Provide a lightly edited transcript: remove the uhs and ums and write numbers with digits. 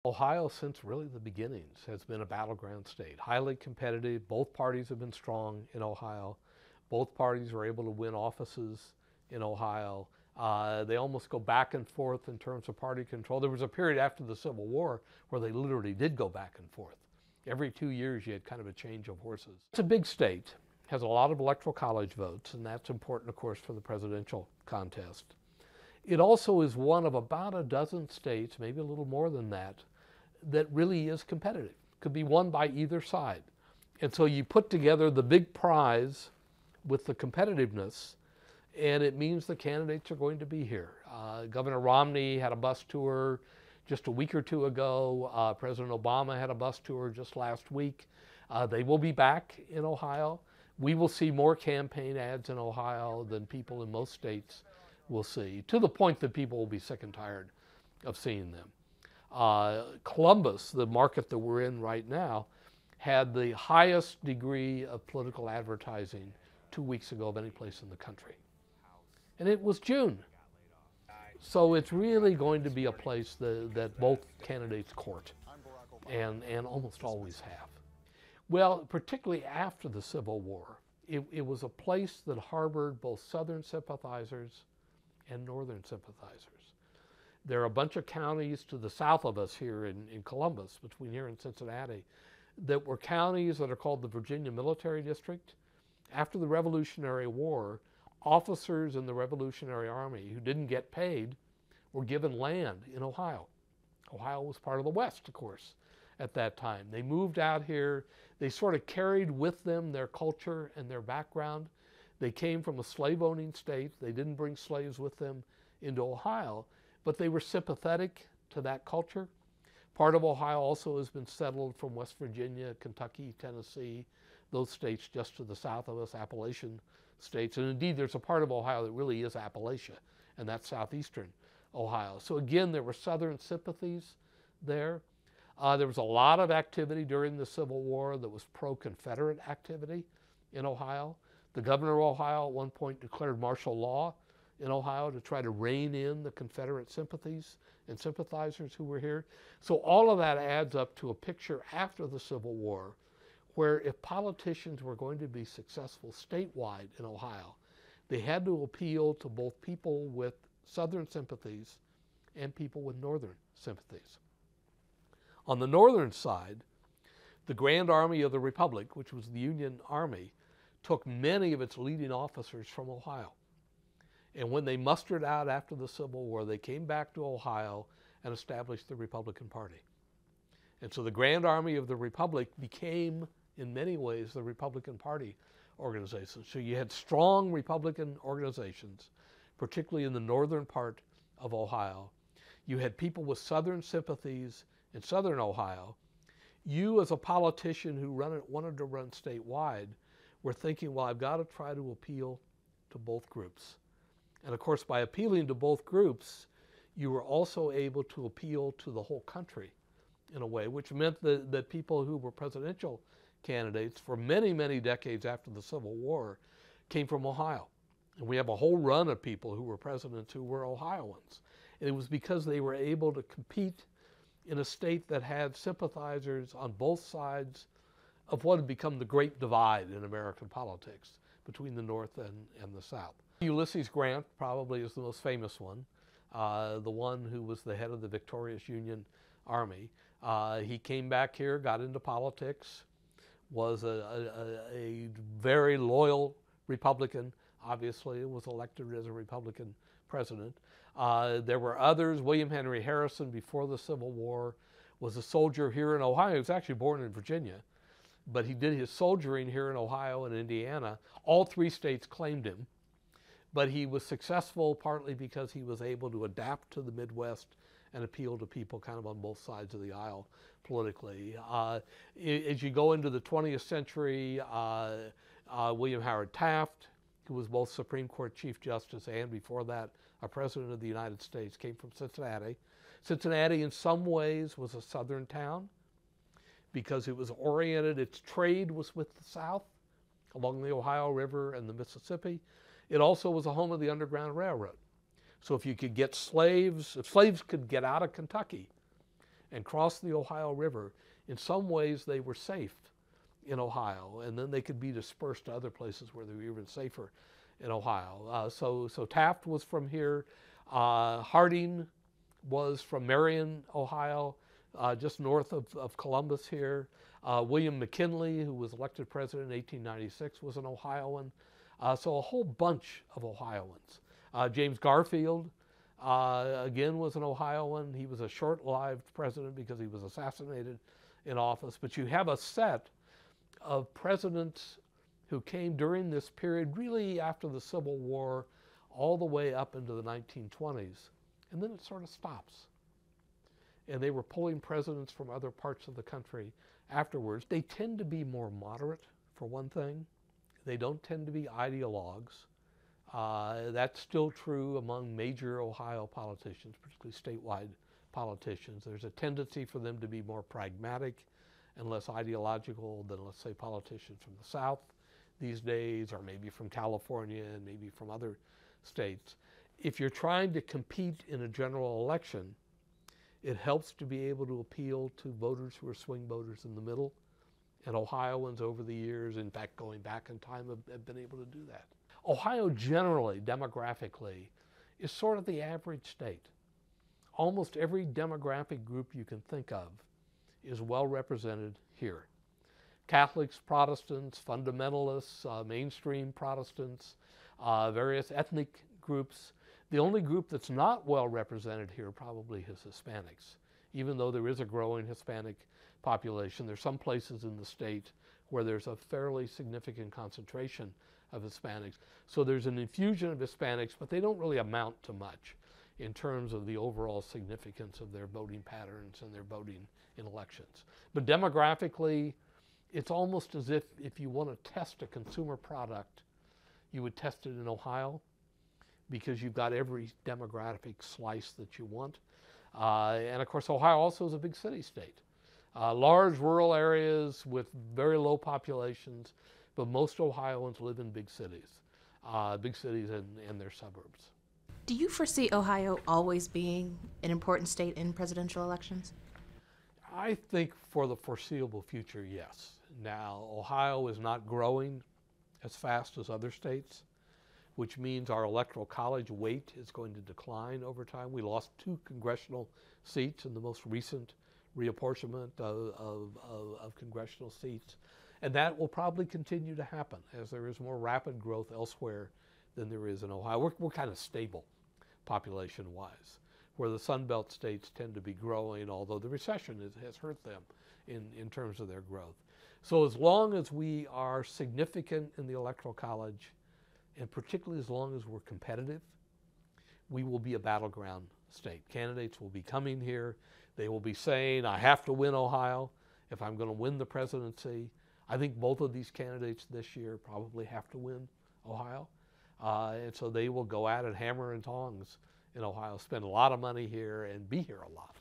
Ohio, since really the beginnings, has been a battleground state, highly competitive. Both parties have been strong in Ohio. Both parties were able to win offices in Ohio. They almost go back and forth in terms of party control. There was a period after the Civil War where they literally did go back and forth. Every 2 years you had kind of a change of horses. It's a big state, has a lot of electoral college votes, and that's important, of course, for the presidential contest. It also is one of about a dozen states, maybe a little more than that really is competitive. Could be won by either side. And so you put together the big prize with the competitiveness, and it means the candidates are going to be here. Governor Romney had a bus tour just a week or two ago. President Obama had a bus tour just last week. They will be back in Ohio. We will see more campaign ads in Ohio than people in most states will see, to the point that people will be sick and tired of seeing them. Columbus, the market that we're in right now, had the highest degree of political advertising 2 weeks ago of any place in the country. And it was June. So it's really going to be a place that both candidates court and almost always have. Well, particularly after the Civil War, it was a place that harbored both Southern sympathizers and Northern sympathizers. There are a bunch of counties to the south of us here in Columbus, between here and Cincinnati, that were counties that are called the Virginia Military District. After the Revolutionary War, officers in the Revolutionary Army who didn't get paid were given land in Ohio. Ohio was part of the West, of course, at that time. They moved out here. They sort of carried with them their culture and their background. They came from a slave-owning state. They didn't bring slaves with them into Ohio, but they were sympathetic to that culture. Part of Ohio also has been settled from West Virginia, Kentucky, Tennessee, those states just to the south of us, Appalachian states. And indeed, there's a part of Ohio that really is Appalachia, and that's Southeastern Ohio. So again, there were Southern sympathies there. There was a lot of activity during the Civil War that was pro-Confederate activity in Ohio. The governor of Ohio at one point declared martial law in Ohio to try to rein in the Confederate sympathies and sympathizers who were here. So all of that adds up to a picture after the Civil War where if politicians were going to be successful statewide in Ohio, they had to appeal to both people with Southern sympathies and people with Northern sympathies. On the Northern side, the Grand Army of the Republic, which was the Union Army, took many of its leading officers from Ohio. And when they mustered out after the Civil War, they came back to Ohio and established the Republican Party. And so the Grand Army of the Republic became, in many ways, the Republican Party organization. So you had strong Republican organizations, particularly in the northern part of Ohio. You had people with Southern sympathies in Southern Ohio. You, as a politician who wanted to run statewide, were thinking, well, I've got to try to appeal to both groups. And of course, by appealing to both groups, you were also able to appeal to the whole country in a way, which meant that people who were presidential candidates for many, many decades after the Civil War came from Ohio. And we have a whole run of people who were presidents who were Ohioans. And it was because they were able to compete in a state that had sympathizers on both sides of what had become the great divide in American politics between the North and the South. Ulysses Grant probably is the most famous one, the one who was the head of the victorious Union Army. He came back here, got into politics, was a very loyal Republican, obviously, was elected as a Republican president. There were others. William Henry Harrison, before the Civil War, was a soldier here in Ohio. He was actually born in Virginia, but he did his soldiering here in Ohio and Indiana. All three states claimed him, but he was successful partly because he was able to adapt to the Midwest and appeal to people kind of on both sides of the aisle politically. As you go into the 20th century, William Howard Taft, who was both Supreme Court Chief Justice and before that a President of the United States, came from Cincinnati. Cincinnati in some ways was a southern town because it was oriented, its trade was with the South along the Ohio River and the Mississippi. It also was a home of the Underground Railroad. So if you could get slaves, if slaves could get out of Kentucky, and crossed the Ohio River, in some ways they were safe in Ohio, and then they could be dispersed to other places where they were even safer in Ohio. So Taft was from here. Harding was from Marion, Ohio, just north of Columbus here. William McKinley, who was elected president in 1896, was an Ohioan. So a whole bunch of Ohioans. James Garfield, again, was an Ohioan. He was a short-lived president because he was assassinated in office. But you have a set of presidents who came during this period, really after the Civil War, all the way up into the 1920s. And then it sort of stops. And they were pulling presidents from other parts of the country afterwards. They tend to be more moderate, for one thing. They don't tend to be ideologues. That's still true among major Ohio politicians, particularly statewide politicians. There's a tendency for them to be more pragmatic and less ideological than, let's say, politicians from the South these days, or maybe from California and maybe from other states. If you're trying to compete in a general election, it helps to be able to appeal to voters who are swing voters in the middle. And Ohioans over the years, in fact, going back in time, have been able to do that. Ohio generally, demographically, is sort of the average state. Almost every demographic group you can think of is well represented here. Catholics, Protestants, fundamentalists, mainstream Protestants, various ethnic groups. The only group that's not well represented here probably is Hispanics. Even though there is a growing Hispanic population, there's some places in the state where there's a fairly significant concentration of Hispanics. So there's an infusion of Hispanics, but they don't really amount to much in terms of the overall significance of their voting patterns and their voting in elections. But demographically, it's almost as if you want to test a consumer product, you would test it in Ohio, because you've got every demographic slice that you want. And of course, Ohio also is a big city state. Large rural areas with very low populations, but most Ohioans live in big cities and their suburbs. Do you foresee Ohio always being an important state in presidential elections? I think for the foreseeable future, yes. Now, Ohio is not growing as fast as other states, which means our electoral college weight is going to decline over time. We lost 2 congressional seats in the most recent reapportionment of congressional seats. And that will probably continue to happen as there is more rapid growth elsewhere than there is in Ohio. We're kind of stable population-wise, where the Sun Belt states tend to be growing, although the recession has hurt them in terms of their growth. So as long as we are significant in the electoral college, and particularly as long as we're competitive, we will be a battleground state. Candidates will be coming here. They will be saying, I have to win Ohio if I'm going to win the presidency. I think both of these candidates this year probably have to win Ohio. And so they will go at it hammer and tongs in Ohio, spend a lot of money here, and be here a lot.